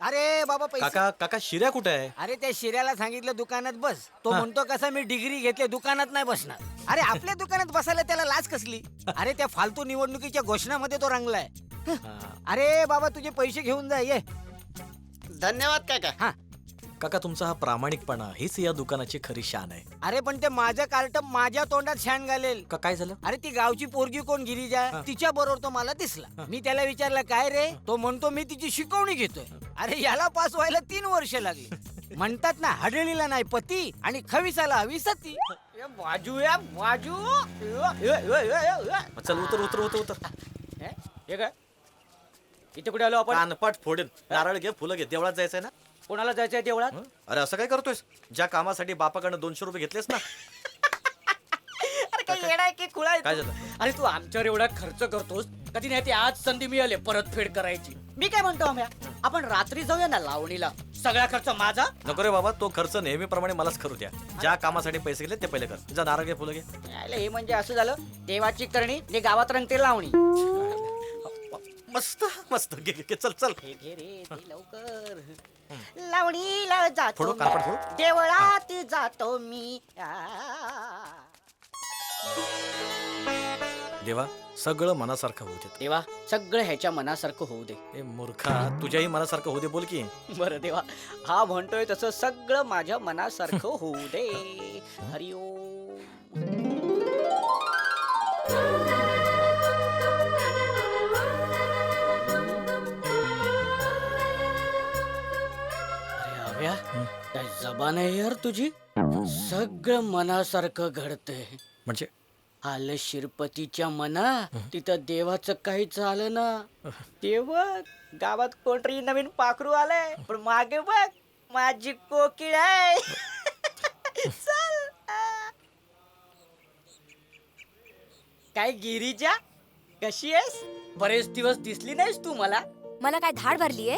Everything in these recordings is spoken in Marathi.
अरे बाबा पैसे. काका काका शिर्या कुठे आहे? अरे त्या शिऱ्याला सांगितलं दुकानात बस. तो म्हणतो कसा मी डिग्री घेतले दुकानात नाही बसणार. अरे आपल्या दुकानात बसायला त्याला लाज कसली? अरे त्या फालतू निवडणुकीच्या घोषणामध्ये तो रंगलाय. अरे बाबा तुझे पैसे घेऊन जा ये. धन्यवाद काका. हा. काका तुमचा हा प्रामाणिकपणा हीच या दुकानाची खरी शान आहे. अरे पण ते माझं कार्ट माझ्या तोंडात शान घालेल. का काय झालं? अरे ती गावची पोरगी कोण गिरिजा तिच्या बरोबर तो मला दिसला. मी त्याला विचारलं काय रे? तो म्हणतो मी तिची शिकवणी घेतोय. अरे याला पास व्हायला 3 वर्ष लागली. म्हणतात ना हडळीला नाही पती आणि खविसाला हवी सती. बाजू या बाजू. चल उतर उतर उतर उतर. हे काय इथे कुठे आलो आपण? कानपाट फोडेन. नारळ घे, फुलं घे, देवळात जायचंय ना? कोणाला जायचंय देवळात? अरे असं काय करतोयस? ज्या कामासाठी बापाकडनं 200 रुपये घेतलेस ना? अरे काही येडा आहे की खुळा आहे तू? काय झालं? अरे तू आमच्यावर एवढा खर्च करतोस, कधी नाही ती आज संधी मिळाली परतफेड करायची. मी काय म्हणतो आम्ही आपण रात्री जाऊया ना लावणीला. सगळा खर्च माझा. नको रे बाबा, तो खर्च नेहमीप्रमाणे मलाच करू द्या. ज्या कामासाठी पैसे घेतले ते पहिले कर. जा नारळ घे, फुलं घे. यायला हे म्हणजे असं झालं देवाची करणी ने गावात रंगते लावणी. मस्त मस्त घे घे, चल चल. हे घे रे ते लवकर. लावणीला जातो फोडो, कानफड फोडो. मी, देवळात जातो मी. देवा सगळं मनासारखं होऊ दे. देवा सगळं ह्याच्या मनासारखं होऊ दे. ए मूर्खा, तुझ्याही मनासारखं होऊ दे. बोल की. बरं देवा हा म्हणतोय तसं सगळं माझ्या मनासारखं होऊ दे. हरिओ. अरे हव्या काय जबान आहे यार तुझी. सगळं मनासारखं घडतंय. म्हणजे आलं शिरपतीच्या मना तिथं देवाचं काही झालं ना. देव गावात कोणतरी नवीन पाखरू आलंय पण मागे बघ माझी कोकिळ आहे. चल. काय गिरिजा कशी आहेस? बरेच दिवस दिसली नाहीस तू मला. मला काय धाड भरलीये?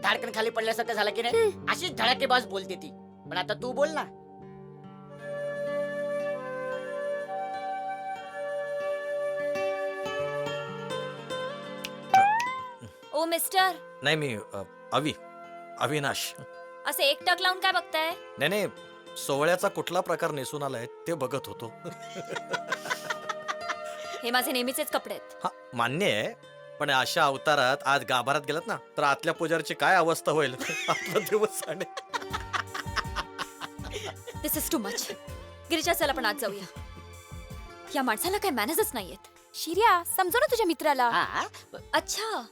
धाडकन खाली पडल्यासारखं झालं की नाही. अशीच धडाकेबाज बोलते ती. पण आता तू बोल ना. ओ मिस्टर, नाही मी अविनाश. असे एकटक लावून काय बघताय? नाही नाही, सोहळ्याचा कुठला प्रकार नेसून आलाय ते बघत होतो. हे माझे नेहमीचेच कपडे आहेत. हा मान्य आहे, पण अशा अवतारात आज गाभारात गेलात ना तर आतल्या पुजारीची काय अवस्था होईल. आपला दिवस साडे. दिस इज टू मच. गिरिजा चल आपण आज जाऊया. या माणसाला काय मॅनेजच नाहीयेत. शिर्या समजव ना तुझ्या मित्राला. हा अच्छा,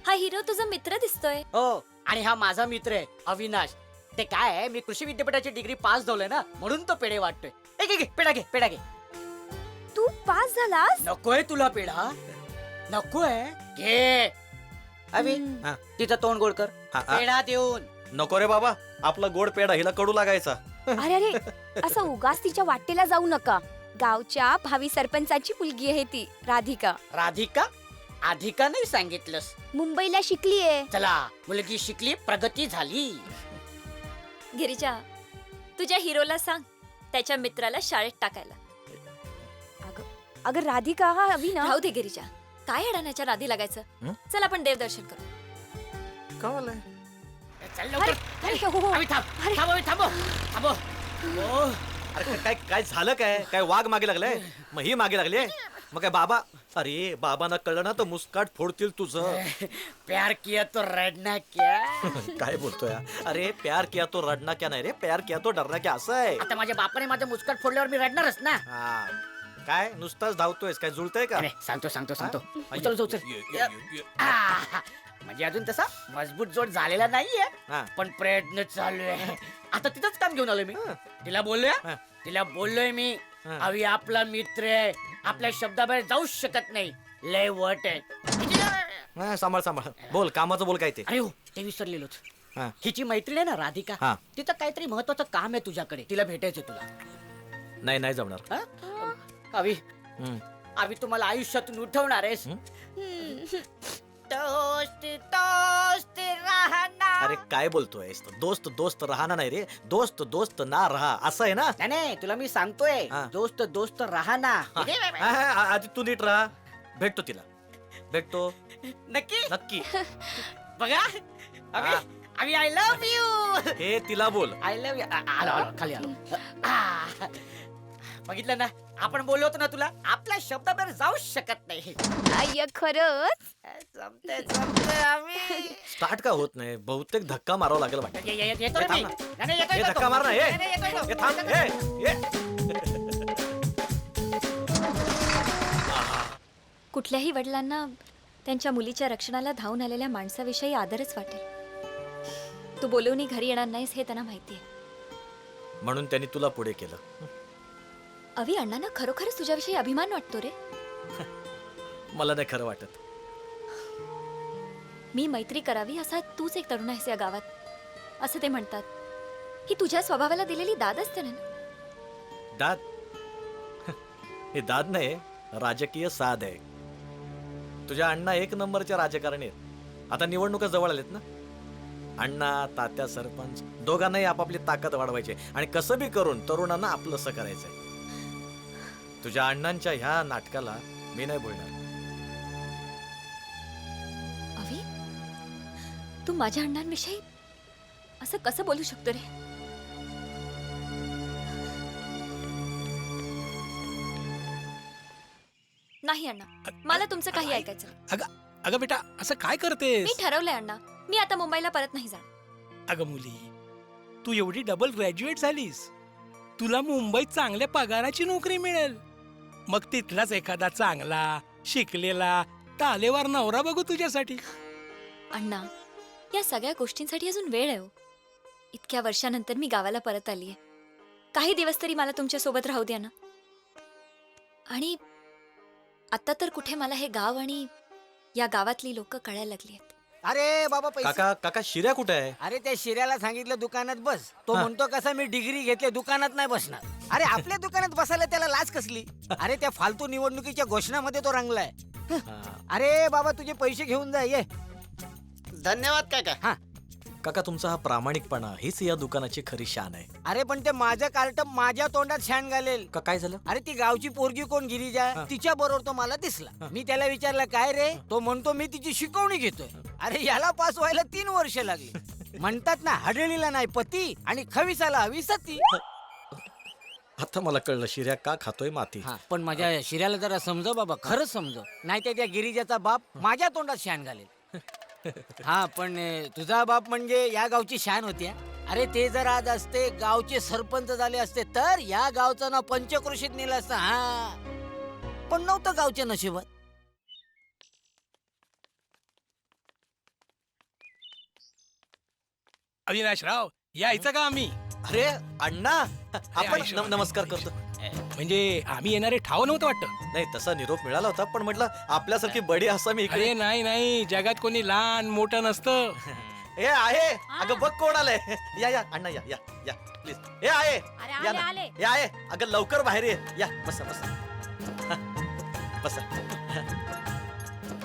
हा हिरो तुझा मित्र दिसतोय. हो आणि हा माझा मित्र आहे अविनाश. ते काय आहे मी कृषी विद्यापीठाची डिग्री पास झालोय ना म्हणून तो पेढे वाटतोय. घे पेढा घे पेढा घे. तू पास झालास? नकोय तुला पेढा? नकोय घे. अभि हा. तिचं तोंड गोड कर. हा, हा. पेढा देऊन. नको रे बाबा, आपला गोड पेढा हिला कडू लागायचा. अरे अरे असं उगाच तिच्या वाटेला जाऊ नका. गावच्या भावी सरपंचाची मुलगी आहे ती राधिका. राधिका आधिका नाही सांगितलंस. मुंबईला शिकलीये. चला मुलगी शिकली प्रगती झाली. गिरिजा तुझ्या हिरोला सांग त्याच्या मित्राला शाळेत टाकायला. अगं राधिका हा अविनाश. राहू दे गिरिजा, काय अडाण्याच्या नादी लागायचं. चल आपण देवदर्शन करू. कळलं. चल लवकर. अरे, हो. अभि थांबो. ओ, अरे काय काय झालं? काय वाघ मागे लागलाय? मग ही मागे लागली. मग काय बाबा? अरे बाबांना कळलं ना तर मुस्काट फोडतील तुझं. प्यार किया तो रडना क्या. काय बोलतोय? अरे प्यार किया तो रडना क्या नाही रे, प्यार किया तो डरना क्या असं आहे. आता माझ्या बापाने माझं मुस्काट फोडल्यावर मी रडणारच ना. हा. काय नुसताच धावतोयस? काय जुळतंय का? अरे, सांगतो हा? उचल उचल. म्हणजे अजून तसा मजबूत जोड झालेला नाहीये हा. पण प्रयत्न चालू आहे. आता तिथंच काम घेऊन आलोय मी. तिला बोललोय मी हा. अवी आपला मित्र आहे, आपल्या शब्दाबाहेर जाऊच शकत नाही, लय वट आहे. हा, सांभाळ बोल, कामाचं बोल काय ते. अरे हो ते विसरलेलोच. हा. हिची मैत्रीण आहे ना राधिका, हा. तिथं काहीतरी महत्वाचं काम आहे तुझ्याकडे, तिला भेटायचं तुला. नाही जमणार. हा? अवी हम्म. अवी तुम्हाला आयुष्यातून उठवणार आहेस. दोस्त राहणार. अरे काय बोलतोयस? दोस्त राहणार नाही रे, दोस्त ना रहा असं आहे ना. नाही तुला मी सांगतोय हा. दोस्त राहना. आधी तू नीट राहा. भेटतो तिला, भेटतो नक्की नक्की. बघा आम्ही आय लव्ह यू. हे तिला बोल. I love you. आलो आलो खाली आलो. बघितलं ना, आपण बोललो होतो ना तुला, आपल्या शब्दाबाहेर जाऊच शकत नाही. आय खरंच. जमतंय आम्ही. स्टार्ट का होत नाही? बहुतेक धक्का मारावा लागेल वाटतं. येतो ना मी. नाही, नाही, येतोय हे तो. धक्का मार ना. हे नाही, नाही, येतोय तो. हे थांब. हे कुठल्याही वडिलांना त्यांच्या मुलीच्या रक्षणाला धावून आलेल्या माणसाविषयी आदरच वाटेल. तू बोलवून घरी येणार नाहीस हे त्यांना माहितीये. म्हणून त्यांनी तुला पुढे केलं. अवी, अण्णांना खरोखरच तुझ्याविषयी अभिमान वाटतो रे. मला नाही खरं वाटत. मी मैत्री करावी असा तूच एक तरुण आहेस या गावात, असं ते म्हणतात. ही तुझ्या स्वभावाला दिलेली दाद असते ना. दाद? हे दाद नाही, राजकीय साध आहे. तुझ्या अण्णा एक नंबरच्या राजकारणी आहेत. आता निवडणुका जवळ आलेत ना. अण्णा, तात्या, सरपंच दोघांनाही आपापली ताकद वाढवायची आणि कसं बी करून तरुणांना आपलंसं करायचंय. तुझ्या अण्णांच्या ह्या नाटकाला मी नाही बोलणार. अवी, तू माझ्या अण्णांविषयी असं कसं बोलू शकतो रे? नाही अण्णा, मला तुमचं काही ऐकायचं नाही. अगं बेटा, असं काय करतेस? मी ठरवलंय अण्णा, मी आता मुंबईला परत नाही जाणार. अगं मुली, तू एवढी डबल ग्रॅज्युएट झालीस, तुला मुंबईत चांगल्या पगाराची नोकरी मिळेल. मग तिथलाच एखादा चांगला शिकलेला तालेवार नवरा बघू तुझ्यासाठी. अण्णा, या सगळ्या गोष्टींसाठी अजून वेळ आहे हो. इतक्या वर्षानंतर मी गावाला परत आलीये. काही दिवस तरी मला तुमच्या सोबत राहू द्या ना. आणि आता तर कुठे मला हे गाव आणि या गावातली लोक कळायला लागली आहेत. अरे बाबा पैसे. काका शिर्या कुठे आहे? अरे त्या शिर्याला सांगितलं दुकानात बस. तो म्हणतो कसा मी डिग्री घेतले, दुकानात नाही बसणार. अरे आपल्या दुकानात बसायला त्याला लाज कसली? अरे त्या फालतू निवडणुकीच्या घोषणामध्ये तो रंगलाय. अरे बाबा, तुझे पैसे घेऊन जा. ये. धन्यवाद काका. काका, तुमचा हा प्रामाणिकपणा हीच या दुकानाची खरी शान आहे. अरे पण ते माझं कार्ट माझ्या तोंडात शान घालेल. का काय झालं? अरे ती गावची पोरगी कोण गिरिजा, तिच्या बरोबर तो मला दिसला. मी त्याला विचारलं काय रे? तो म्हणतो मी तिची शिकवणी घेतोय. अरे याला पास व्हायला 3 वर्ष लागली. म्हणतात ना, हडळीला नाही पती आणि खविसाला हवी सती. आता मला कळलं शिर्या का खातोय माती. पण माझ्या शिर्याला जरा समजव बाबा, खरंच समजव, नाही तर त्या गिरिजाचा बाप माझ्या तोंडात शान घालेल. हा, पण तुझा बाप म्हणजे या गावची शान होती. अरे ते जर आज असते गावचे सरपंच झाले असते तर या गावचं नाव पंचक्रोशीत नेलं असतं. हा, पण नव्हतं गावच्या नशिबात. अविनाशराव, यायचं का आम्ही? अरे अण्णा, आपण नमस्कार करतो. म्हणजे आम्ही येणारे ठाव नव्हतं वाटतं. नाही, तसा निरोप मिळाला होता, पण म्हटलं आपल्यासारखी बडी असावी इकडे. अरे नाही, जगात कोणी लहान मोठं नसतं. हे आहे. अगं बघ कोण आलंय. या अण्णा, या या या प्लीज. हे आहे. या ना. हे आहे. अगं लवकर बाहेर ये. या, बसा बसा बसा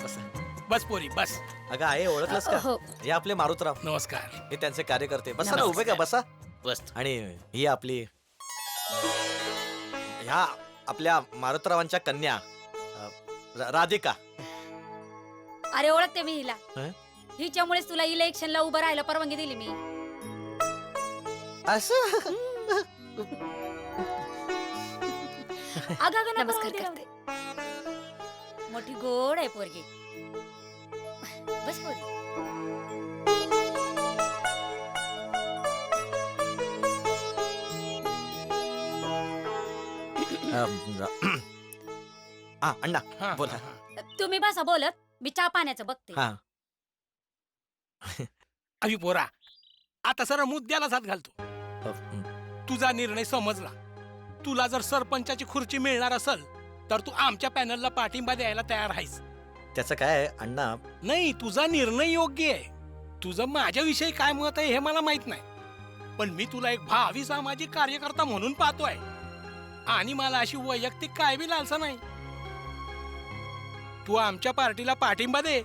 बसा. बस पोरी बस. अगं आहे, ओळखलंस का? हो. हे आपले मारुतराव. नमस्कार. हे त्यांचे कार्यकर्ते. बसा ना, उभे का? बसा. बस. आणि ही आपली, ह्या आपल्या मारुतरावांच्या कन्या राधिका. अरे ओळखते मी हिला. हं? हिच्यामुळेच तुला इलेक्शनला उभं राहायला परवानगी दिली मी. असं अगं नमस्कार करते. मोठी गोड आहे पोरगी. बस पोरी. अण्णा हा, बोला. हा, हा. तुम्ही बसा बोलत, मी चहा पाण्याचं बघते. हा. अभि पोरा, आता सर मुद्द्यालाच हात घालतो. तुझा निर्णय समजला. तुला जर सरपंचाची खुर्ची मिळणार असेल तर तू आमच्या पॅनलला पाठिंबा द्यायला तयार आहेस. त्याचं काय अण्णा? नाही, तुझा निर्णय योग्य आहे. तुझं माझ्याविषयी काय मत आहे हे मला माहित नाही, पण मी तुला एक भावी सामाजिक कार्यकर्ता म्हणून पाहतोय आणि मला अशी वैयक्तिक काय बी लालसा नाही. तू आमच्या पार्टीला पाठिंबा दे,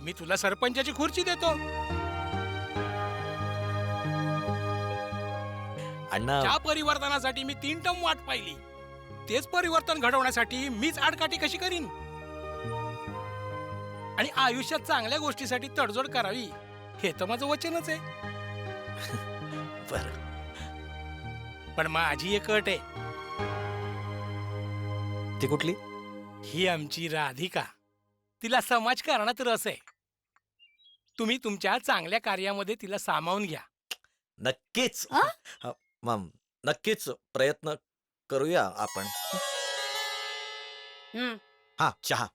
मी तुला सरपंचाची खुर्ची देतो. अण्णा, ज्या परिवर्तनासाठी मी 3 टर्म वाट पाहिली, तेच परिवर्तन घडवण्यासाठी मीच आडकाठी कशी करीन? आणि आयुष्यात चांगल्या गोष्टीसाठी तडजोड करावी हे तर माझं वचनच आहे. बर, पण माझी एक अट आहे. ती कुठली? ही आमची राधिका, तिला समाजकारणात रस आहे. तुम्ही तुमच्या चांगल्या कार्यामध्ये तिला सामावून घ्या. नक्कीच. नक्कीच प्रयत्न करूया आपण. हा, चहा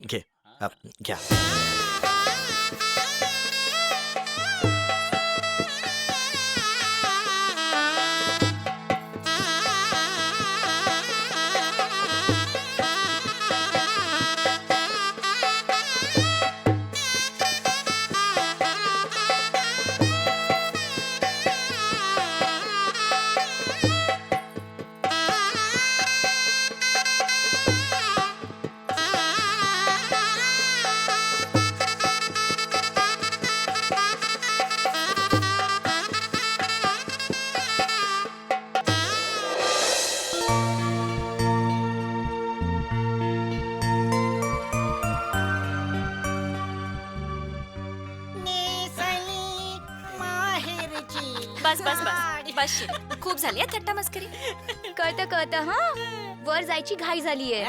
घे. घ्या. बस बस बस बस शिरे. खूप झाली आहे थट्टा मस्करी. कळतं हा. वर जायची घाई झालीये.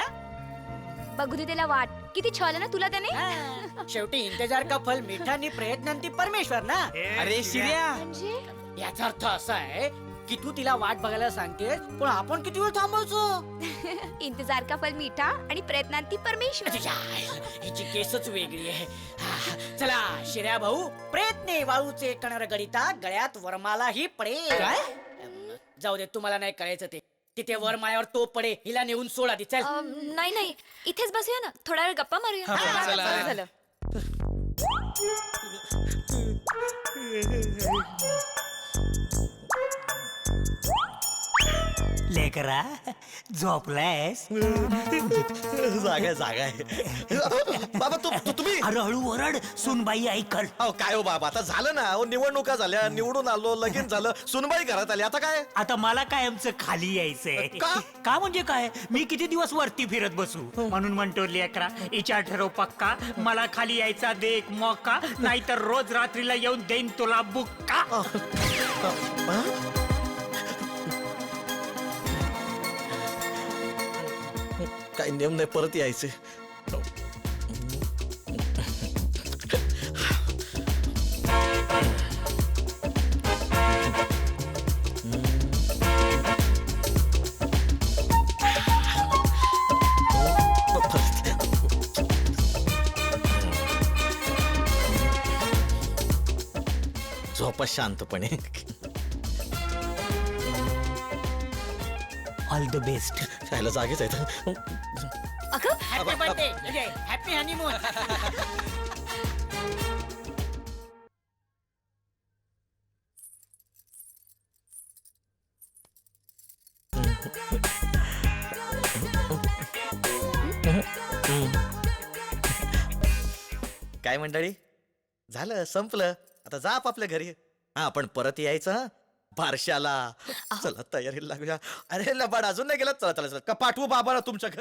बघू दे त्याला वाट. किती छळलं ना तुला त्याने. शेवटी इंतजार का फल मिठानी प्रयत्नांती परमेश्वर ना. अरे शिर्या, म्हणजे याचा अर्थ असा आहे की तू तिला वाट बघायला सांगतेस, पण आपण किती वेळ थांबायचो? इंतजार का फल मीठा आणि प्रयत्नांती परमेश्वर. हिची केसच वेगळी आहे. चला शिर्या भाऊ, प्रयत्ने वाळूचे कणर गडिता गळ्यात वरमालाही पडे. काय? जाऊ दे, तुम्हाला नाही कळायचं ते. तिथे वरमाळ्यावर तो पडे. हिला नेऊन सोड आधी. चल. नाही नाही, इथेच बसूया ना, थोडा वेळ गप्पा मारूया. बरं झालं. लेकरा झोपलायस? जागा आहे. बाबा तुम्ही अरे हळू ओरड, सुनबाई ऐकल. काय हो बाबा, आता झालं ना. निवडणुका झाल्या, निवडून आलो, लगीन झालं, सुनबाई घरात आली, आता काय? आता मला कायमचं खाली यायचंय. का? का म्हणजे काय, मी किती दिवस वरती फिरत बसू? म्हणून म्हणतो लेकरा, विचार ठरव पक्का. मला खाली यायचा दे एक मौका, नाहीतर रोज रात्रीला येऊन देईन तुला बुक्का. काय नेम नाही, परत यायचे. झोपा शांतपणे. All the best. खायला जागेच आहेत. अगं हॅपी बर्थडे, हॅपी हनीमून. काय मंडळी, झालं, संपलं. आता जा आपापल्या घरी. हा, पण परत यायचं हा बारशाला. चला तयारीला लागूया. अरे लबाड अजून नाही गेला. चला चला चला, का पाठवू बाबाला तुमच्या घरी?